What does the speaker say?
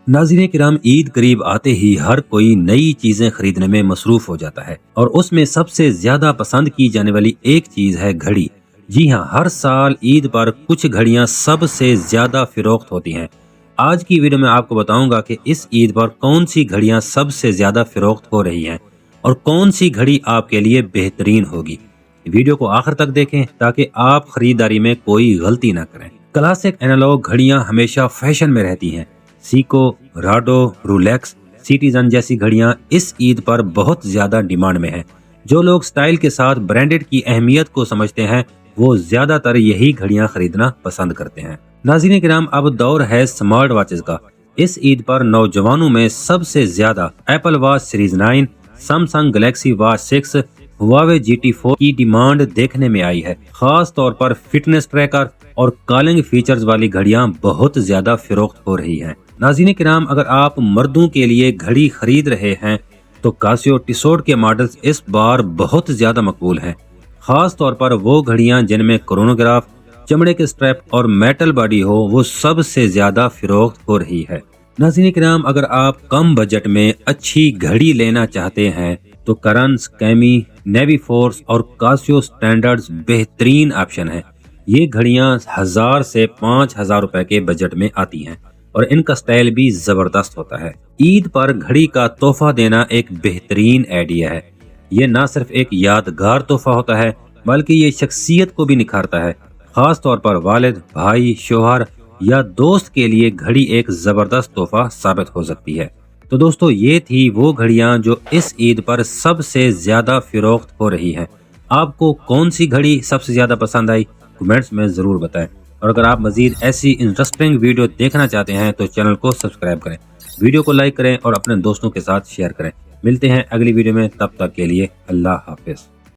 नाज़रीन किराम, ईद करीब आते ही हर कोई नई चीजें खरीदने में मसरूफ हो जाता है और उसमें सबसे ज्यादा पसंद की जाने वाली एक चीज है घड़ी। जी हाँ, हर साल ईद पर कुछ घड़ियां सबसे ज्यादा फिरोख्त होती हैं। आज की वीडियो में आपको बताऊंगा कि इस ईद पर कौन सी घड़ियां सबसे ज्यादा फिरोख्त हो रही हैं और कौन सी घड़ी आपके लिए बेहतरीन होगी। वीडियो को आखिर तक देखें ताकि आप खरीदारी में कोई गलती ना करें। क्लासिक एनालॉग घड़ियां हमेशा फैशन में रहती हैं। सीको, राडो, रोलेक्स, सिटीजन जैसी घड़ियां इस ईद पर बहुत ज्यादा डिमांड में हैं। जो लोग स्टाइल के साथ ब्रांडेड की अहमियत को समझते हैं वो ज्यादातर यही घड़ियां खरीदना पसंद करते हैं। नाज़रीन किराम, अब दौर है स्मार्ट वॉचेस का। इस ईद पर नौजवानों में सबसे ज्यादा Apple watch series 9, Samsung Galaxy watch 6, Huawei GT4 की डिमांड देखने में आई है। खास तौर पर फिटनेस ट्रैकर और कॉलिंग फीचर्स वाली घड़ियां बहुत ज्यादा फिरोख्त हो रही हैं। नाज़रीन किराम, अगर आप मर्दों के लिए घड़ी खरीद रहे हैं तो कासियो टिसोट के मॉडल्स इस बार बहुत ज्यादा मकबूल हैं। खास तौर पर वो घड़ियां जिनमें क्रोनोग्राफ, चमड़े के स्ट्रैप और मेटल बॉडी हो, वो सबसे ज्यादा फिरोख्त हो रही है। नाज़रीन किराम, अगर आप कम बजट में अच्छी घड़ी लेना चाहते हैं तो करन्स, कैमी, नेवी फोर्स और कासियो स्टैंडर्ड्स बेहतरीन ऑप्शन है। ये घड़ियां 1000 से 5000 रुपए के बजट में आती हैं और इनका स्टाइल भी जबरदस्त होता है। ईद पर घड़ी का तोहफा देना एक बेहतरीन आइडिया है। ये न सिर्फ एक यादगार तोहफा होता है बल्कि ये शख्सियत को भी निखारता है। खास तौर पर वालिद, भाई, शोहर या दोस्त के लिए घड़ी एक जबरदस्त तोहफा साबित हो सकती है। तो दोस्तों, ये थी वो घड़ियां जो इस ईद पर सबसे ज्यादा फिरोख्त हो रही हैं। आपको कौन सी घड़ी सबसे ज्यादा पसंद आई, कमेंट्स में जरूर बताएं। और अगर आप मजीद ऐसी इंटरेस्टिंग वीडियो देखना चाहते हैं तो चैनल को सब्सक्राइब करें, वीडियो को लाइक करें और अपने दोस्तों के साथ शेयर करें। मिलते हैं अगली वीडियो में, तब तक के लिए अल्लाह हाफिज।